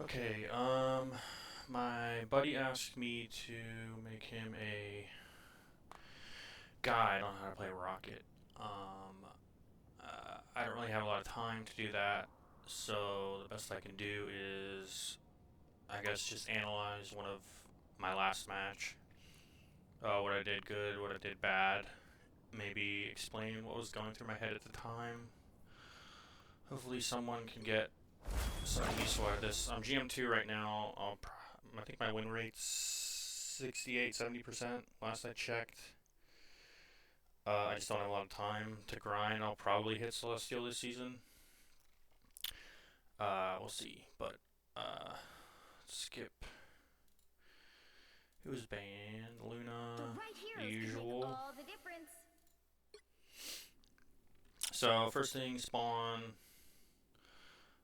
Okay, my buddy asked me to make him a guide on how to play Rocket. I don't really have a lot of time to do that, so the best I can do is, I guess, just analyze one of my last match. What I did good, what I did bad. Maybe explain what was going through my head at the time. Hopefully someone can get something useful out of this. I'm GM2 right now. I think my win rate's 68, 70% last I checked. I just don't have a lot of time to grind. I'll probably hit Celestial this season. We'll see. But, skip. Who was banned? Luna. The usual. So, first thing, spawn.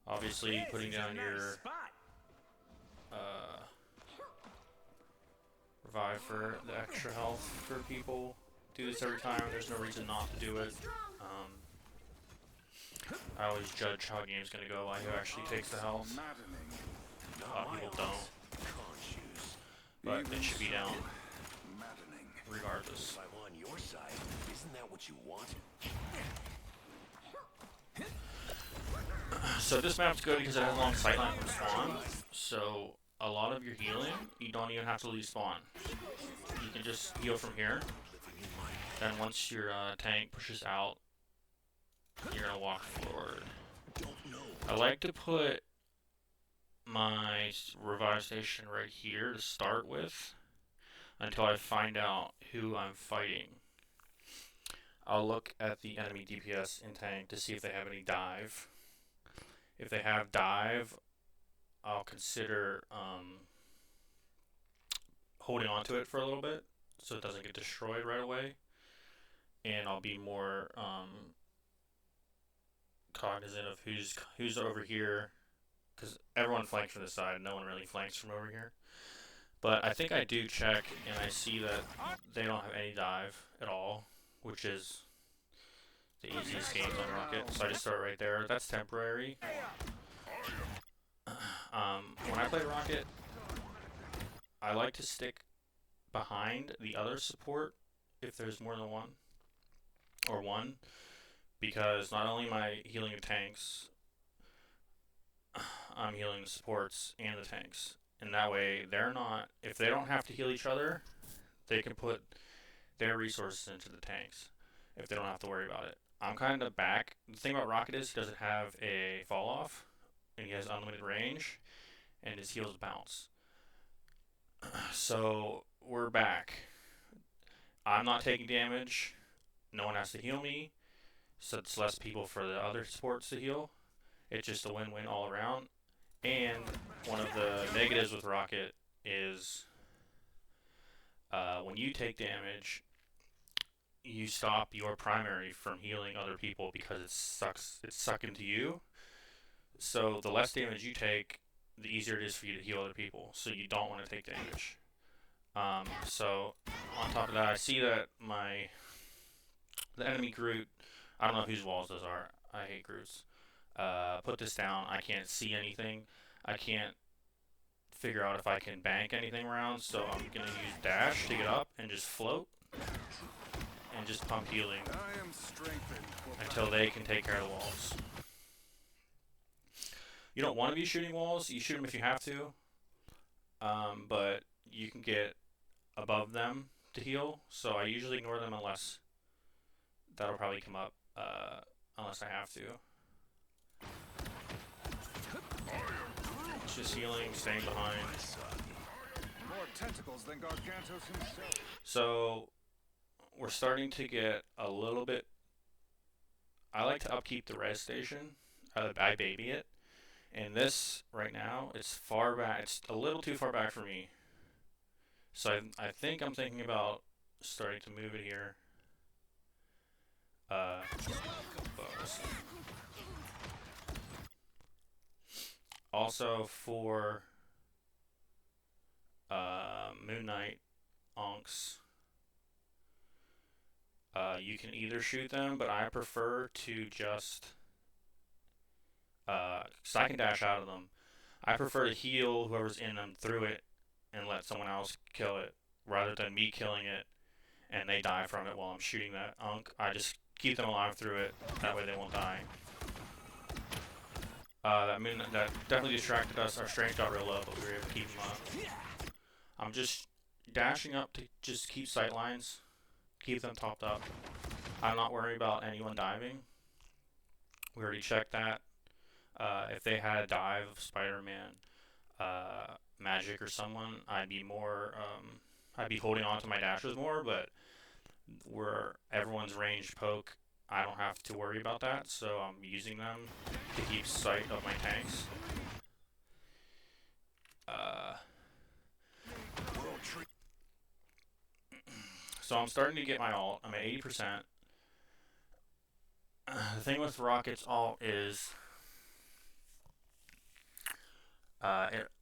Obviously, putting down your revive for the extra health for people. Do this every time. There's no reason not to do it. I always judge how a game's gonna go by who actually takes the health. A lot of people don't, but it should be down regardless. If I'm on your side, isn't that what you want? So this map's good because it has a long sightline from spawn. So a lot of your healing, you don't even have to leave spawn. You can just heal from here. Then once your tank pushes out, you're gonna walk forward. I like to put my revive station right here to start with until I find out who I'm fighting. I'll look at the enemy DPS in tank to see if they have any dive. If they have dive, I'll consider holding on to it for a little bit so it doesn't get destroyed right away. And I'll be more cognizant of who's over here, because everyone flanks from this side. No one really flanks from over here. But I think I do check, and I see that they don't have any dive at all, which is the easiest games on Rocket. So I just start right there. That's temporary. When I play Rocket, I like to stick behind the other support if there's more than one, or one, because not only am I healing the tanks, I'm healing the supports and the tanks. And that way, if they don't have to heal each other, they can put their resources into the tanks if they don't have to worry about it. I'm kind of back. The thing about Rocket is he doesn't have a fall off, and he has unlimited range, and his heals bounce. So we're back. I'm not taking damage. No one has to heal me, so it's less people for the other supports to heal. It's just a win-win all around. And one of the negatives with Rocket is when you take damage, you stop your primary from healing other people because it's sucking to you. So the less damage you take, the easier it is for you to heal other people. So you don't want to take damage. So on top of that, I see that the enemy Groot, I don't know whose walls those are. I hate Groots. Put this down. I can't see anything. I can't figure out if I can bank anything around, so I'm gonna use dash to get up and just float and just pump healing until they can take care of the walls. You don't want to be shooting walls. You shoot them if you have to, but you can get above them to heal. So I usually ignore them unless that'll probably come up, unless I have to. It's just healing, staying behind. More tentacles than Gargantos himself. So we're starting to get a little bit. I like to upkeep the res station. I baby it. And this right now, it's far back. It's a little too far back for me. So I think I'm thinking about starting to move it here. Also for Moon Knight Onks, you can either shoot them, but I prefer to just, because I can dash out of them. I prefer to heal whoever's in them through it and let someone else kill it rather than me killing it and they die from it while I'm shooting that unk. I just keep them alive through it. That way they won't die. That definitely distracted us. Our strength got real low, but we were able to keep them up. I'm just dashing up to just keep sight lines, keep them topped up. I'm not worried about anyone diving. We already checked that. If they had a dive of Spider-Man, Magic, or someone, I'd be holding on to my dashes more. But where everyone's ranged poke, I don't have to worry about that. So I'm using them to keep sight of my tanks. So I'm starting to get my ult. I'm at 80%. The thing with Rocket's ult is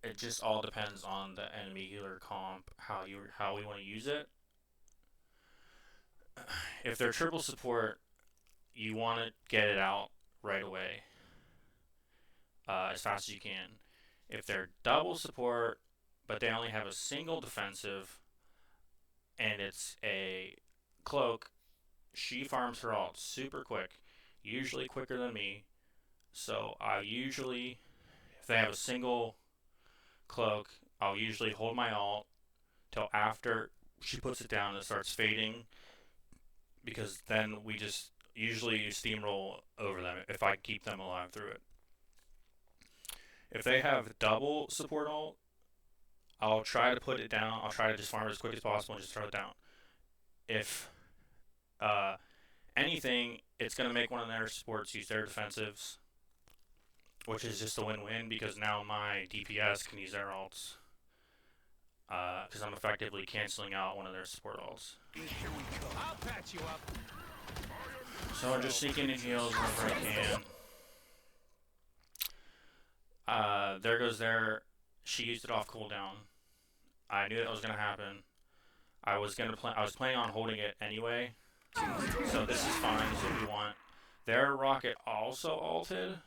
it just all depends on the enemy healer comp, how we want to use it. If they're triple support, you want to get it out right away, as fast as you can. If they're double support, but they only have a single defensive, and it's a cloak, she farms her ult super quick, usually quicker than me. So if they have a single cloak, I'll usually hold my ult till after she puts it down and it starts fading, because then we just usually steamroll over them if I keep them alive through it. If they have double support ult, I'll try to put it down. I'll try to just farm it as quick as possible and just throw it down. If anything, it's going to make one of their supports use their defensives, which is just a win-win because now my DPS can use their ults. Because I'm effectively canceling out one of their support ults. I'll patch you up. So I'm just sneaking in heals whenever I can. There goes there. She used it off cooldown. I knew that was gonna happen. I was planning on holding it anyway. So this is fine. This is what we want. Their rocket also ulted.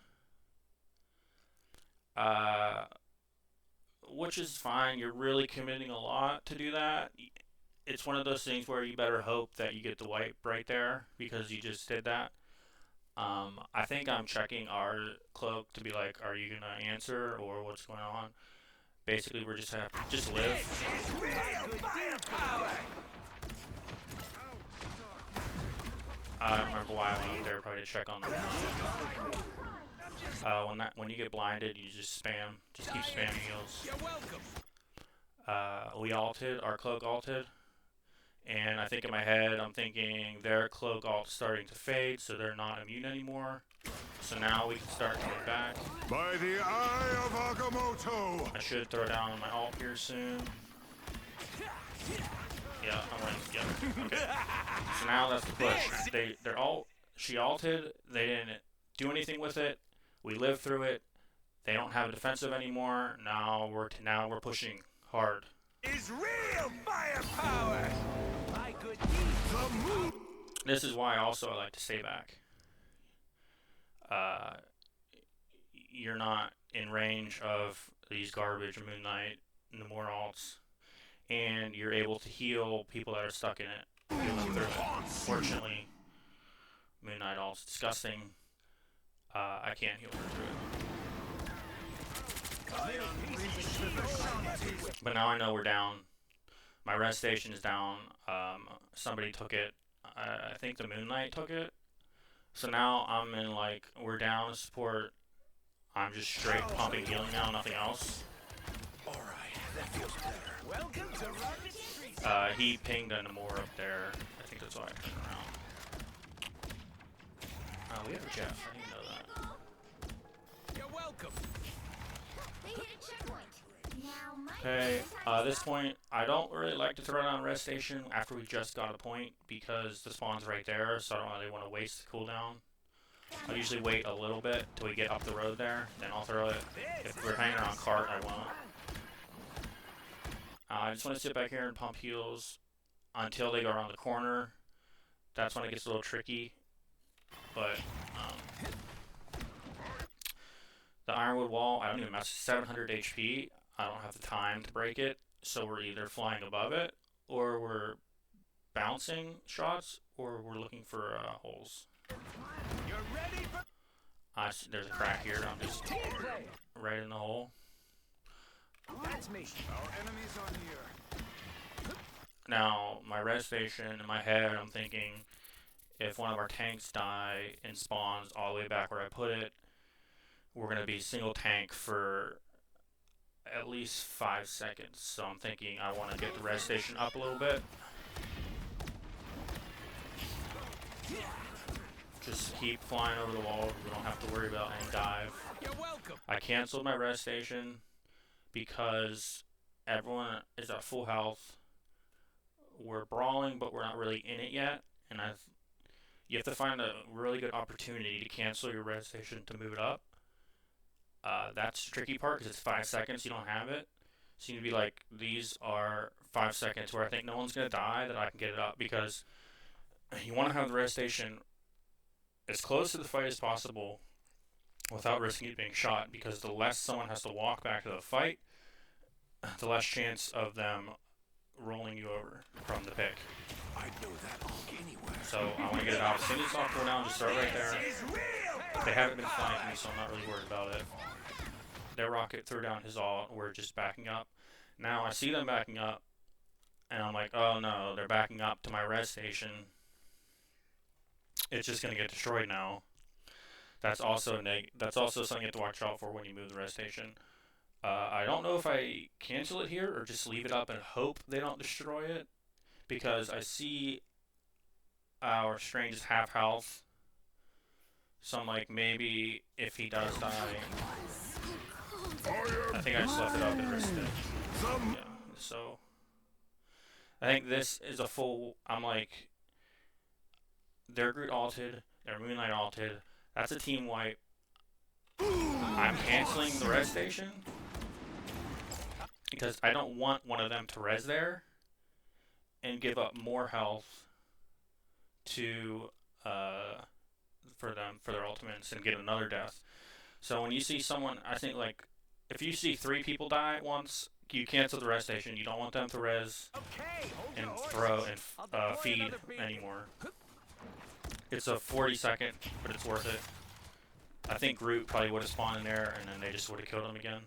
Which is fine. You're really committing a lot to do that. It's one of those things where you better hope that you get the wipe right there because you just did that. I think I'm checking our cloak to be like, are you gonna answer or what's going on? Basically, we're just live. I don't remember why I went up there, probably to check on them. When you get blinded, you just keep spamming heals. We ulted, our cloak ulted, and I think in my head I'm thinking their cloak ult's starting to fade, so they're not immune anymore. So now we can start coming back. By the eye of Agamotto! I should throw down my ult here soon. Yeah, I'm running. Yeah. Okay. So now that's the push. She ulted. They didn't do anything with it. We lived through it. They don't have a defensive anymore. Now we're pushing hard. Is real firepower. My good deeds. This is why also I like to stay back. You're not in range of these garbage or Moon Knight and the more alts, and you're able to heal people that are stuck in it. Heal them through it. Fortunately, Moon Knight ult's disgusting. I can't heal her through it. But now I know we're down. My rest station is down. Somebody took it. I think the Moon Knight took it. So now I'm in we're down support. I'm just straight pumping healing now, nothing else. Alright, that feels better. Welcome to Run the Streets. He pinged a Namor up there. I think that's why I turned around. We have a Jeff. I didn't know that. You're welcome. Okay, at this point, I don't really like to throw down rest station after we just got a point because the spawn's right there, so I don't really want to waste the cooldown. I'll usually wait a little bit till we get up the road there, then I'll throw it. If we're hanging around cart, I won't. I just want to sit back here and pump heals until they go around the corner. That's when it gets a little tricky, but The ironwood wall, I don't even mess. 700 HP. I don't have the time to break it, so we're either flying above it, or we're bouncing shots, or we're looking for holes. You're ready for There's a crack here. I'm just right in the hole. That's me. Our enemies are near. Now, my res station, in my head, I'm thinking if one of our tanks die and spawns all the way back where I put it, we're going to be single tank for at least 5 seconds. So I'm thinking I want to get the res station up a little bit. Just keep flying over the wall. We don't have to worry about any dive. You're welcome. I canceled my res station because everyone is at full health. We're brawling, but we're not really in it yet. And you have to find a really good opportunity to cancel your res station to move it up. That's the tricky part because it's 5 seconds. You don't have it. So you need to be like, these are 5 seconds where I think no one's going to die that I can get it up, because you want to have the res station as close to the fight as possible without risking it being shot, because the less someone has to walk back to the fight, the less chance of them rolling you over from the pick. I'd know that honk anywhere. So I want to get it out as soon as it's off down, just start right there. They haven't been flanking me, so I'm not really worried about it. Their rocket threw down his ult, we're just backing up. Now I see them backing up, and I'm like, oh no, they're backing up to my res station. It's just going to get destroyed now. That's also something you have to watch out for when you move the res station. I don't know if I cancel it here or just leave it up and hope they don't destroy it, because I see our Strange is half health. So I'm like, maybe if he does die, I think I just left it up and risked it. Yeah, so I think this is a full. I'm like, their Groot ulted, their Moonlight ulted. That's a team wipe. I'm canceling the res station because I don't want one of them to res there and give up more health to for their ultimates and get another death. So when you see someone, I think like if you see 3 people die at once, you cancel the res station. You don't want them to res and throw and feed anymore. It's a 40-second, but it's worth it. I think Groot probably would have spawned in there, and then they just would have killed him again.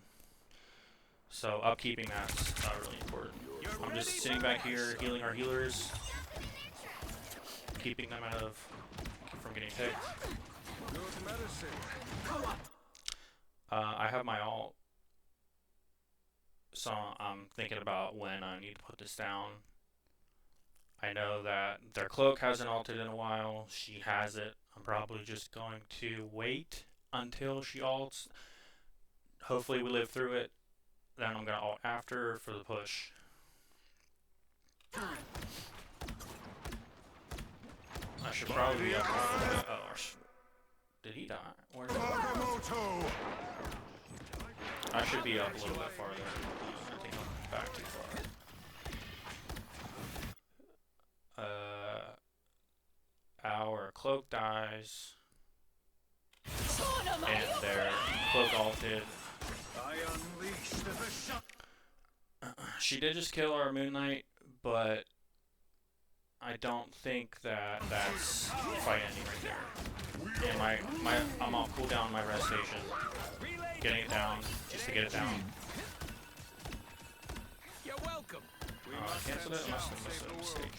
So upkeeping that's really important. I'm just sitting back here healing our healers, keeping them from getting picked. I have my ult, so I'm thinking about when I need to put this down. I know that their cloak hasn't ulted in a while. She has it. I'm probably just going to wait until she ults. Hopefully we live through it. Then I'm going to ult after for the push. I should probably be up a little bit. Oh, did he die? Where did he die? I should be up a little bit farther. I think I'm back too far. Our cloak dies, and their cloak ulted. She did just kill our Moon Knight, but I don't think that's fight ending right there. And I'm on cooldown my res station, getting it down just to get it down. You're welcome. I canceled it. I must have missed a mistake.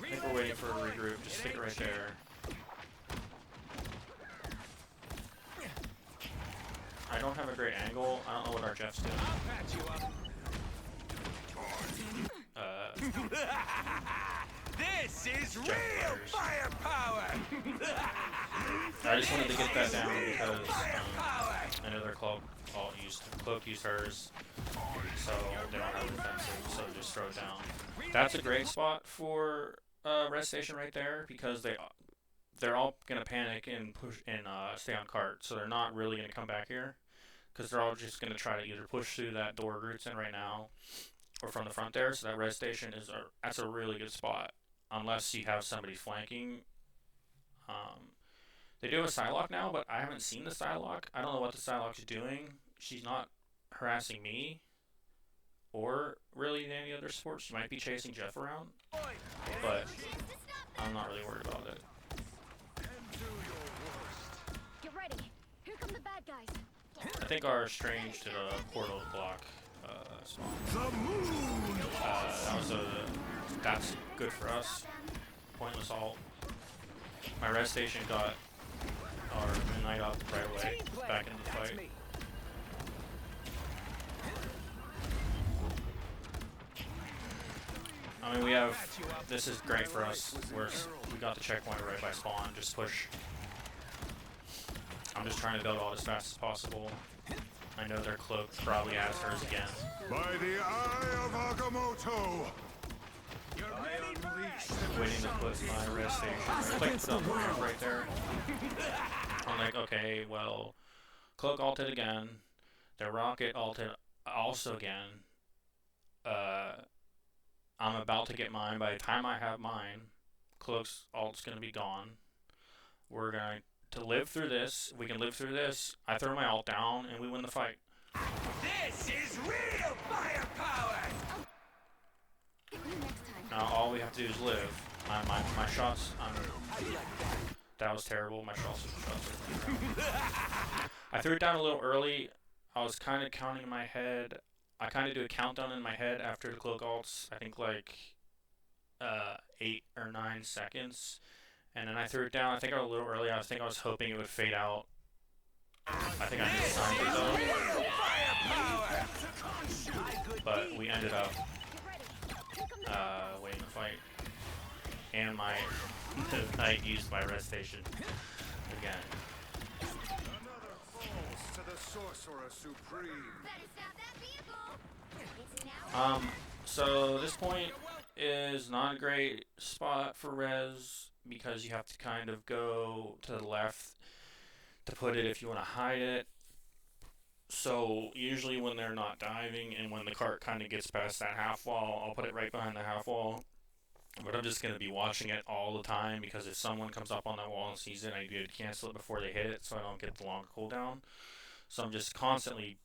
I think we're waiting for a regroup. Just stick it right there. I don't have a great angle. I don't know what our Jeff's doing. This is real firepower. I just wanted to get that down because I know their cloak used hers, so they don't have defensive. So just throw it down. That's a great spot for res station right there, because they're all gonna panic and push and stay on cart, so they're not really gonna come back here, because they're all just gonna try to either push through that door Groot's in right now, or from the front there. So that res station that's a really good spot, unless you have somebody flanking. They do have a Psylocke now, but I haven't seen the Psylocke. I don't know what the Psylocke's doing. She's not harassing me or really any other sports. She might be chasing Jeff around, but I'm not really worried about it. Get ready. Here come the bad guys. I think our Strange did a portal block spawn. That's good for us. Pointless ult. My res station got our Midnight up right away. Back into the fight. I mean, we have. This is great for us. We got the checkpoint right by spawn. Just push. I'm just trying to build all as fast as possible. I know their cloak probably has hers again. By the eye of Agamotto! Waiting to put my res station. Like, put up the ramp right there. I'm like, okay, well, cloak ulted again. The rocket ulted also again. I'm about to get mine. By the time I have mine, cloak's ult's gonna be gone. We're going to live through this. We can live through this. I throw my ult down and we win the fight. This is real firepower! Now all we have to do is live. My shots. That was terrible. My shots. I threw it down a little early. I was kind of counting in my head. I kind of do a countdown in my head after the cloak ults. I think like 8 or 9 seconds. And then I threw it down. I think I was a little early. I was hoping it would fade out. I think I mistimed it though. But we ended up waiting to fight. And I used my res station again. Another falls to the Sorcerer Supreme. So this point is not a great spot for res because you have to kind of go to the left to put it if you want to hide it. So usually when they're not diving and when the cart kind of gets past that half wall, I'll put it right behind the half wall. But I'm just going to be watching it all the time because if someone comes up on that wall and sees it, I do cancel it before they hit it so I don't get the long cooldown. So I'm just constantly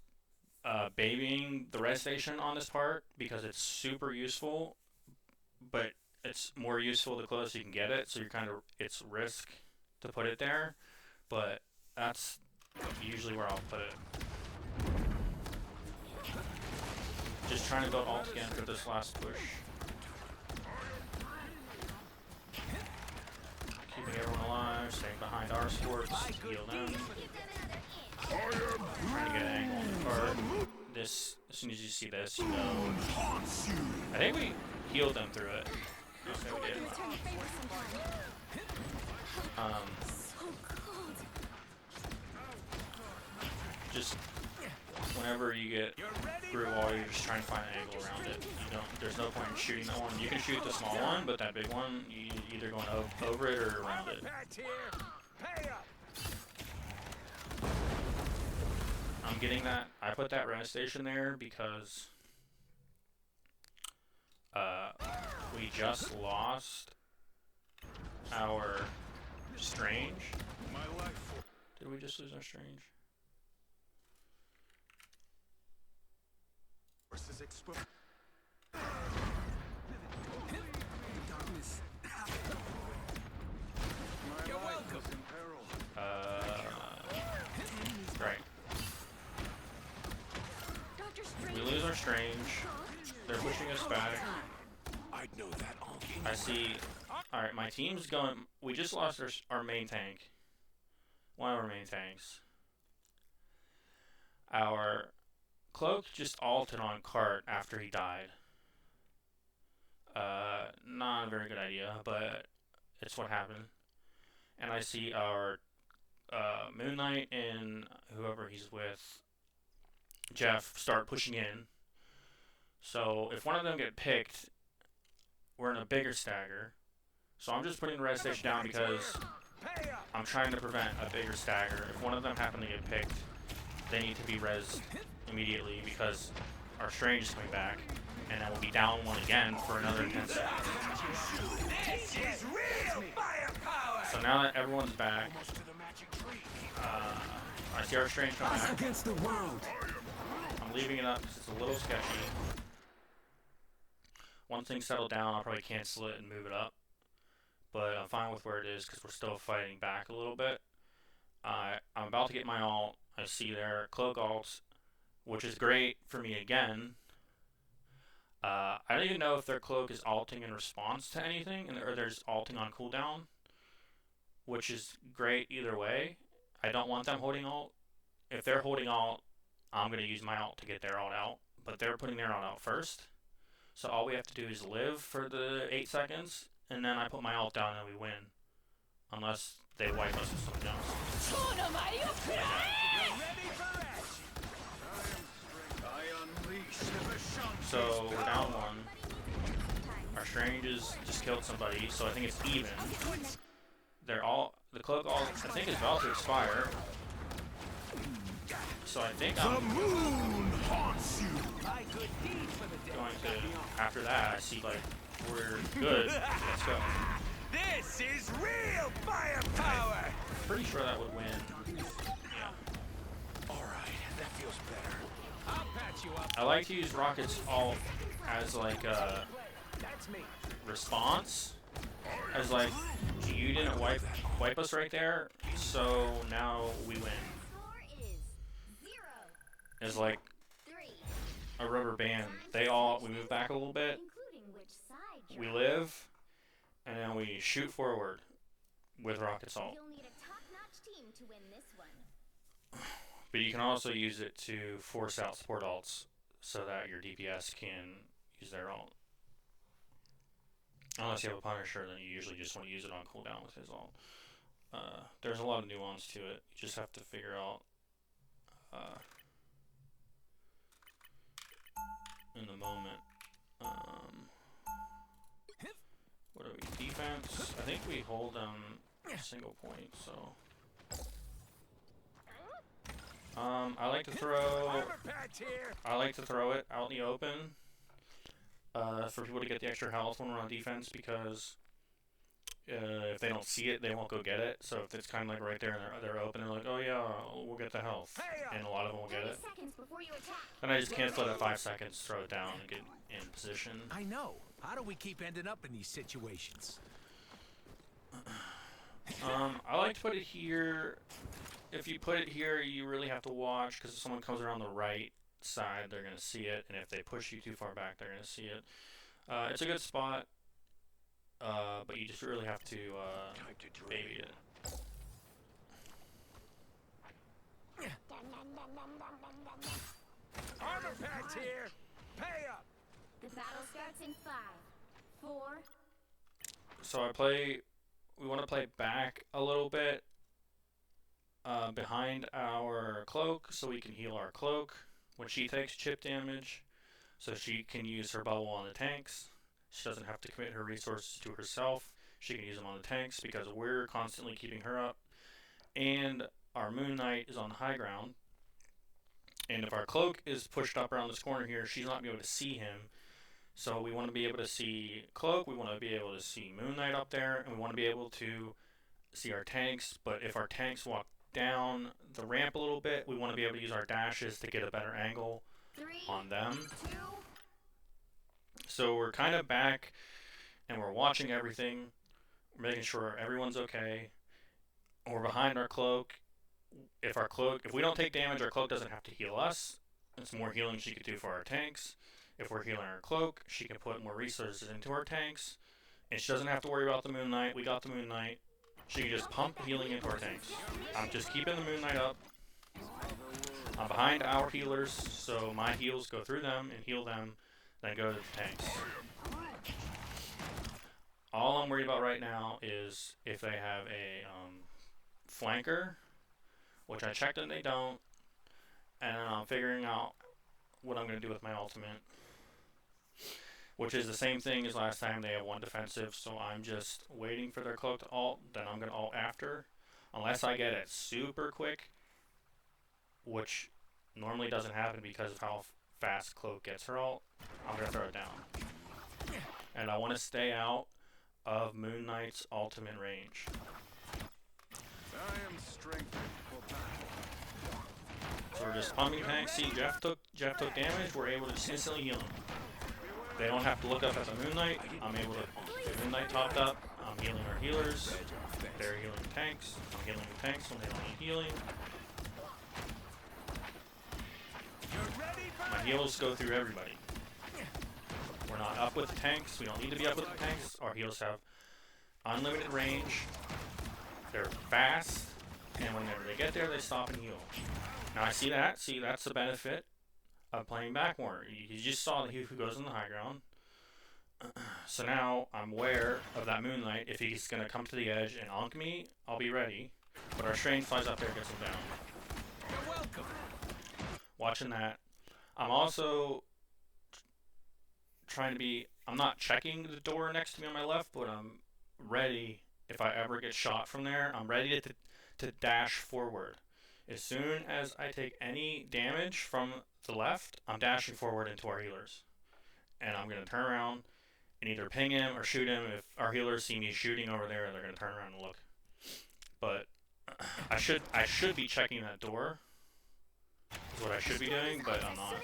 babying the res station on this part because it's super useful, but it's more useful the closer you can get it, so you're kind of, it's risk to put it there, but that's usually where I'll put it. Just trying to build ult again for this last push. Keeping everyone alive, staying behind our sports, heal them. Trying to get an angle on the card. This, as soon as you see this, you know. I think we healed them through it. Okay, we did. Just whenever you get through wall, you're just trying to find an angle around it. There's no point in shooting that one. You can shoot the small one, but that big one, you either going over it or around it. I'm getting that. I put that res station there because we just lost our Strange. Did we just lose our Strange? Right. We lose our Strange. They're pushing us back. I'd know that. I see. Alright, my team's going. We just lost our main tank. One of our main tanks. Our cloak just ulted on cart after he died. Not a very good idea, but it's what happened. And I see our Moon Knight and whoever he's with, Jeff, start pushing in. So if one of them get picked, we're in a bigger stagger. So I'm just putting the res station down because I'm trying to prevent a bigger stagger. If one of them happen to get picked, they need to be rezzed immediately because our Strange is coming back, and then we'll be down one again for another 10 seconds. This is real firepower! So now that everyone's back, I see our strange coming Us back. against the world. I'm leaving it up because it's a little sketchy. Once things settle down, I'll probably cancel it and move it up. But I'm fine with where it is because we're still fighting back a little bit. I'm about to get my ult. I see their cloak ults, which is great for me again. I don't even know if their cloak is alting in response to anything, or they're just alting on cooldown, which is great either way. I don't want them holding ult. If they're holding ult, I'm going to use my ult to get their ult out, but they're putting their ult out first. So all we have to do is live for the 8 seconds, and then I put my ult down and we win. Unless they wipe us with something else. I unleash the Bashan. So we're down 1. Our Stranges just killed somebody, so I think it's even. The cloak ult, I think, is about to expire. So I think The I'm moon haunts you. My good deed for the day. going to, after that, I see like, we're good. Let's go. This is real firepower. Pretty sure that would win. Yeah. All right, that feels better. I'll patch you up. I like to use Rocket's ult as like a That's me. response. As like, you didn't wipe us right there, so now we win. Score is 0, As like 3. a rubber band. We move back a little bit, Including which side we you're live, and then we shoot forward with Rocket's ult. You'll need a top-notch team to win this one. But you can also use it to force out support ults so that your DPS can use their ult. Unless you have a Punisher, then you usually just want to use it on cooldown with his ult. There's a lot of nuance to it. You just have to figure out in the moment. What are we? Defense? I think we hold them a single point, so. I like to throw. Armor patch here. I like to throw it out in the open for people to get the extra health when we're on defense, because if they don't see it, they won't go get it. So if it's kind of like right there and they're open, they're like, oh yeah, we'll get the health. And a lot of them will get 30 it. seconds before you attack. Then I just cancel it at 5 seconds, throw it down, and get in position. I know. How do we keep ending up in these situations? I like to put it here. If you put it here, you really have to watch, because if someone comes around the right side, they're going to see it, and if they push you too far back, they're going to see it. It's a good spot, but you just really have to baby it. Armor patch here. Pay up. The battle starts in 5, 4. So we want to play back a little bit behind our cloak, so we can heal our cloak when she takes chip damage, so she can use her bubble on the tanks. She doesn't have to commit her resources to herself. She can use them on the tanks because we're constantly keeping her up. And our Moon Knight is on the high ground. And if our cloak is pushed up around this corner here, she's not going to be able to see him. So we want to be able to see cloak, we want to be able to see Moon Knight up there, and we want to be able to see our tanks. But if our tanks walk down the ramp a little bit, we want to be able to use our dashes to get a better angle 3, on them. 2. So we're kind of back, and we're watching everything. We're making sure everyone's okay. We're behind our cloak. If we don't take damage, our cloak doesn't have to heal us. It's more healing she could do for our tanks. If we're healing our cloak, she can put more resources into our tanks, and she doesn't have to worry about the Moon Knight. We got the Moon Knight. She can just pump healing into our tanks. I'm just keeping the Moon Knight up. I'm behind our healers, so my heals go through them and heal them, then go to the tanks. All I'm worried about right now is if they have a flanker, which I checked and they don't, and I'm figuring out what I'm going to do with my ultimate, which is the same thing as last time. They have one defensive, so I'm just waiting for their cloak to ult, then I'm going to ult after, unless I get it super quick, which normally doesn't happen because of how fast cloak gets her ult. I'm going to throw it down. And I want to stay out of Moon Knight's ultimate range. I am strange. just pumping tanks. See, Jeff took damage. We're able to just instantly heal him. They don't have to look up at the Moon Knight. I'm able to get Moon Knight topped up. I'm healing our healers. They're healing the tanks. I'm healing the tanks when they don't need healing. My heals go through everybody. We're not up with the tanks. We don't need to be up with the tanks. Our heals have unlimited range. They're fast. And whenever they get there, they stop and heal. Now I see that. See, that's the benefit of playing back more. You just saw who goes on the high ground. So now I'm aware of that Moon Knight. If he's going to come to the edge and onk me, I'll be ready. But our Strain flies up there and gets him down. You're welcome. Watching that. I'm also trying to be... I'm not checking the door next to me on my left, but I'm ready. If I ever get shot from there, I'm ready to dash forward. As soon as I take any damage from the left, I'm dashing forward into our healers. And I'm going to turn around and either ping him or shoot him. If our healers see me shooting over there, they're going to turn around and look. But I should be checking that door. Is what I should be doing, but I'm not.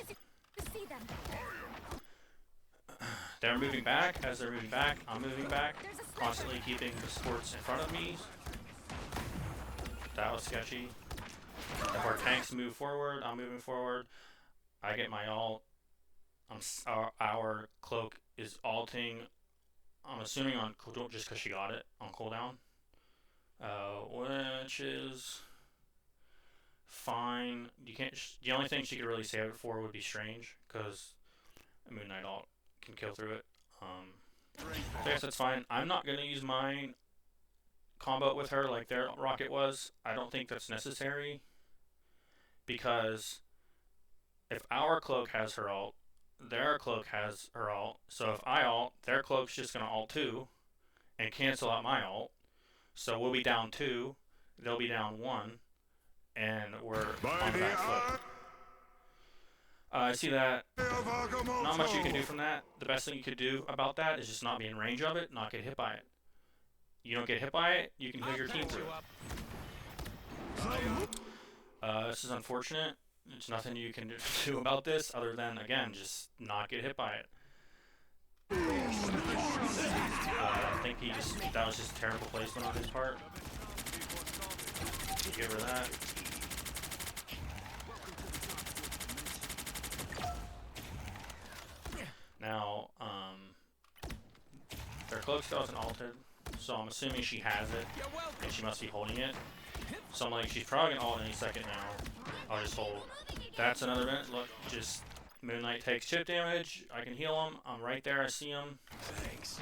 They're moving back. As they're moving back, I'm moving back. Constantly keeping the supports in front of me. That was sketchy. If our tanks move forward, I'm moving forward. I get my ult. Our cloak is alting. I'm assuming on cooldown just because she got it on cooldown, which is fine. You can't. The only thing she could really save it for would be Strange, because Moon Knight ult can kill through it. I guess that's fine. I'm not gonna use mine combo with her like their rocket was. I don't think that's necessary, because if our cloak has her ult, their cloak has her ult. So if I ult, their cloak's just gonna ult too and cancel out my ult. So we'll be down 2, they'll be down 1, and we're on the back foot. I see that. Not much you can do from that. The best thing you could do about that is just not be in range of it, not get hit by it. You don't get hit by it, you can heal your team through it. This is unfortunate. There's nothing you can do about this other than, again, just not get hit by it. I think that was just a terrible placement on his part. Give her that. Now, their cloak still isn't altered, so I'm assuming she has it, and she must be holding it. So I'm like, she's probably gonna ult any second now. I'll just hold. That's another minute. Look, just Moon Knight takes chip damage. I can heal him. I'm right there. I see him. Thanks.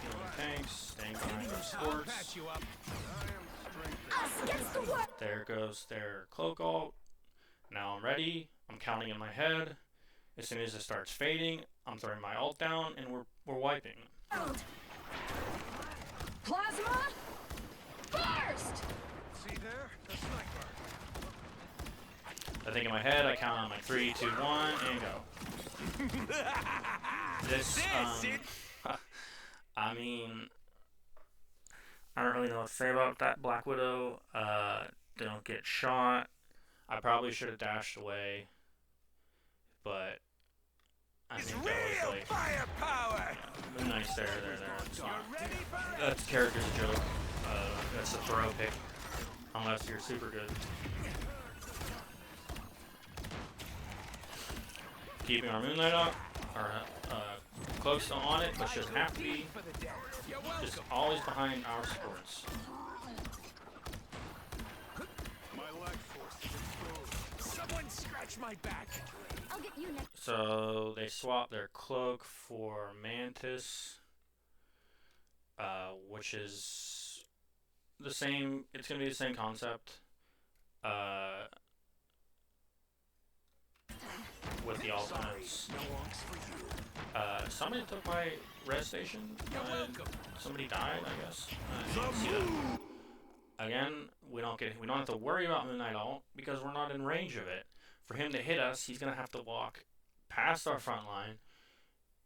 Healing tanks. Staying behind their sports. There goes their cloak ult. Now I'm ready. I'm counting in my head. As soon as it starts fading, I'm throwing my ult down, and we're wiping. Plasma burst. See there? The sniper. I think in my head, I count on my 3, 2, 1, and go. This, I mean, I don't really know what to say about that Black Widow. They don't get shot. I probably should have dashed away, but I think that was like, Firepower. yeah, Moon Knight's there. That character's a joke. That's a throw pick, unless you're super good. Keeping our Moon Knight up, our cloak's still on it, but she doesn't have to be. Just always behind our supports. My life force is exposed. Someone scratch my back. I'll get you next. So they swap their cloak for Mantis, which is the same. It's gonna be the same concept. With the alternates. Somebody took my res station. Somebody died, I guess. I didn't see that. Again, we don't have to worry about Moon Knight ult because we're not in range of it. For him to hit us, he's gonna have to walk past our front line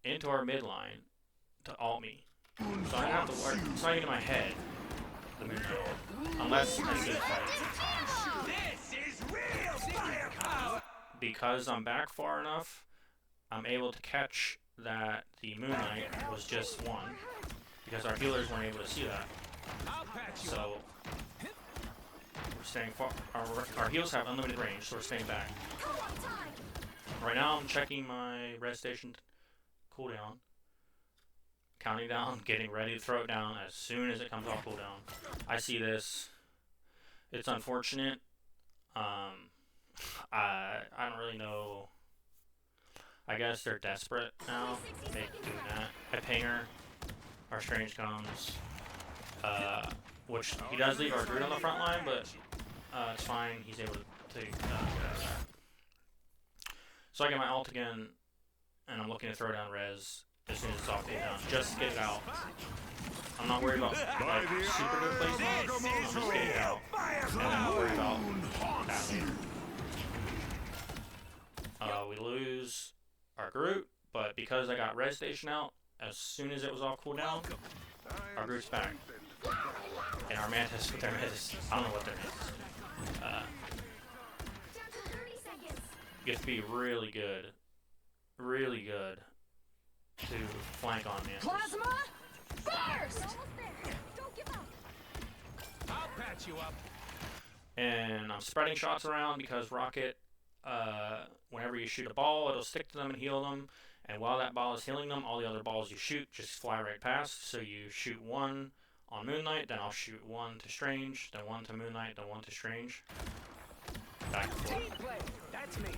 into our mid line to ult me. So I have to work. It's not even in my head. the Moon Knight. Unless I see a fight. This is real firepower! Because I'm back far enough, I'm able to catch that the Moon Knight was just one. Because our healers weren't able to see that. I'll patch you So we're staying far. Our heals have unlimited range, so we're staying back. Right now, I'm checking my res station cooldown, counting down, getting ready to throw it down as soon as it comes off cooldown. I see this. It's unfortunate. I don't really know. I guess they're desperate now. They doing that. I ping her. Our Strange comes. Which he does leave our Groot on the front line, but it's fine. He's able to get out of that. So I get my ult again, and I'm looking to throw down res as soon as it's off cooldown, just to get it out. I'm not worried about like super good placement. I'm just getting it out, and I'm not worried about that. We lose our Groot, but because I got res station out, as soon as it was off cooldown, our Groot's back. And our Mantis with their Mantis, I don't know what their Mantis. You have to be really good to flank on Mantis. Plasma burst! I'll patch you up. And I'm spreading shots around because Rocket, whenever you shoot a ball, it'll stick to them and heal them. And while that ball is healing them, all the other balls you shoot just fly right past. So you shoot one on Moon Knight, then I'll shoot one to Strange, then one to Moon Knight, then one to Strange. Back and forth. Team play. That's me.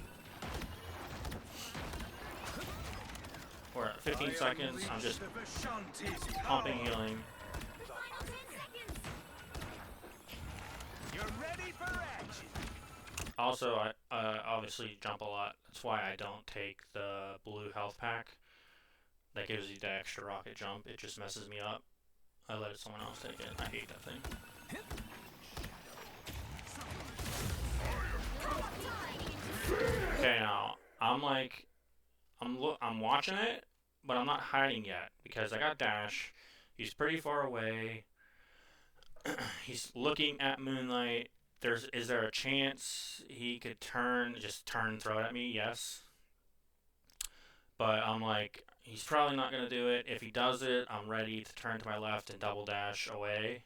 We're at 15 seconds. I'm just pumping healing. You're ready for action. Also, I obviously jump a lot. That's why I don't take the blue health pack. That gives you the extra rocket jump. It just messes me up. I let someone else take it. I hate that thing. Okay, now I'm like, I'm watching it, but I'm not hiding yet because I got dash. He's pretty far away. He's looking at Moonlight. Is there a chance he could just turn, throw it at me? Yes. But I'm like, he's probably not gonna do it. If he does it, I'm ready to turn to my left and double dash away.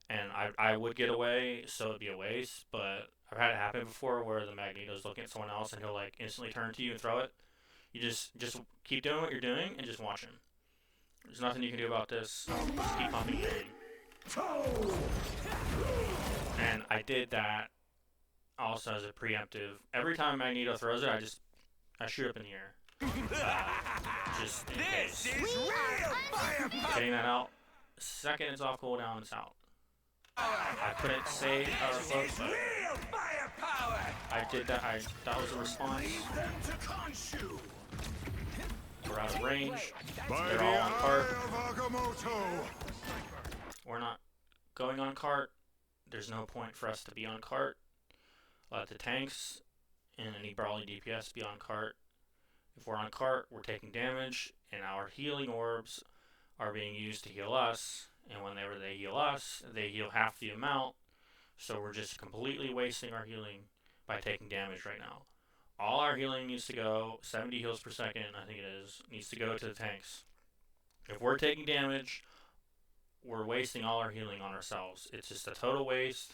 And I would get away, so it'd be a waste. But I've had it happen before where the Magneto's looking at someone else and he'll like instantly turn to you and throw it. You just keep doing what you're doing and just watch him. There's nothing you can do about this. Just keep pumping healing. And I did that also as a preemptive. Every time Magneto throws it, I shoot up in the air. Just in case. This is real firepower. Getting that out. Second it's off cooldown, it's out. I couldn't say our float, but Real firepower. I did that. That was a response. We're out of range. They're all on cart. We're not going on cart. There's no point for us to be on cart. Let the tanks and any brawly DPS be on cart. If we're on cart, we're taking damage, and our healing orbs are being used to heal us. And whenever they heal us, they heal half the amount. So we're just completely wasting our healing by taking damage right now. All our healing needs to go, 70 heals per second, I think it is, needs to go to the tanks. If we're taking damage, we're wasting all our healing on ourselves. It's just a total waste.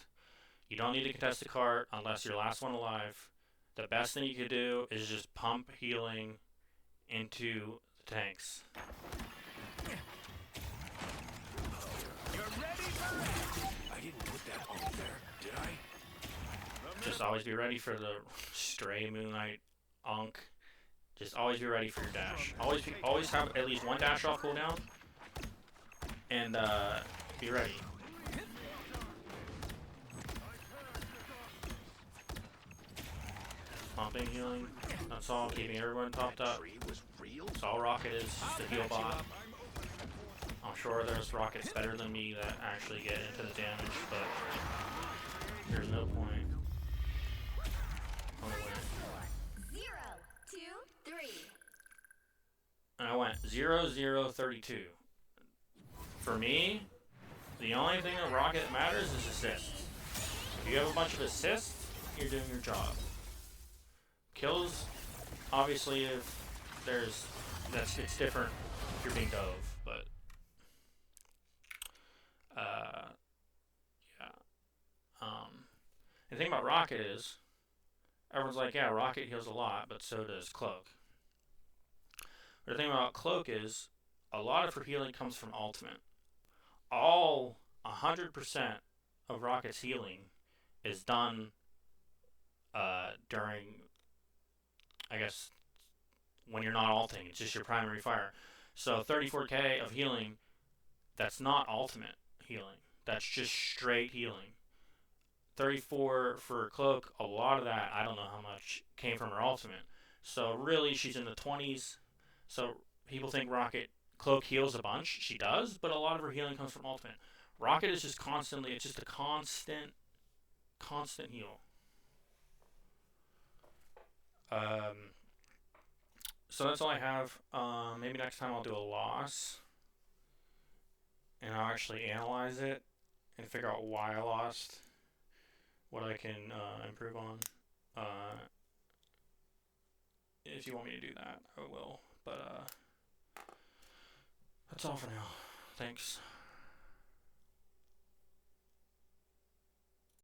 You don't need to contest the cart unless you're last one alive. The best thing you could do is just pump healing into the tanks. You're ready for action. I didn't put that on there, did I? Just always be ready for the stray Moonlight Unk. Just always be ready for your dash. Always have at least one dash off cooldown. And be ready. Pumping healing. That's all, keeping everyone topped up. That's all Rocket is, just a heal bot. I'm sure there's Rockets better than me that actually get into the damage, but there's no point. I'm gonna win. 0, 2, 3. And I went 0-0-32. For me, The only thing that Rocket matters is assists. If you have a bunch of assists, you're doing your job. Kills, obviously, if there's it's different if you're being dove, but yeah. The thing about Rocket is everyone's like, yeah, Rocket heals a lot, but so does Cloak. But the thing about Cloak is a lot of her healing comes from ultimate. All 100% of Rocket's healing is done during, I guess, when you're not ulting. It's just your primary fire. So 34k of healing, that's not ultimate healing. That's just straight healing. 34 for Cloak, a lot of that, I don't know how much, came from her ultimate. So really, she's in the 20s. So people think Rocket Cloak heals a bunch. She does, but a lot of her healing comes from ultimate. Rocket is just constantly, it's just a constant heal. So that's all I have. Maybe next time I'll do a loss, and I'll actually analyze it and figure out why I lost, what I can improve on. If you want me to do that, I will. But that's all for now. Thanks.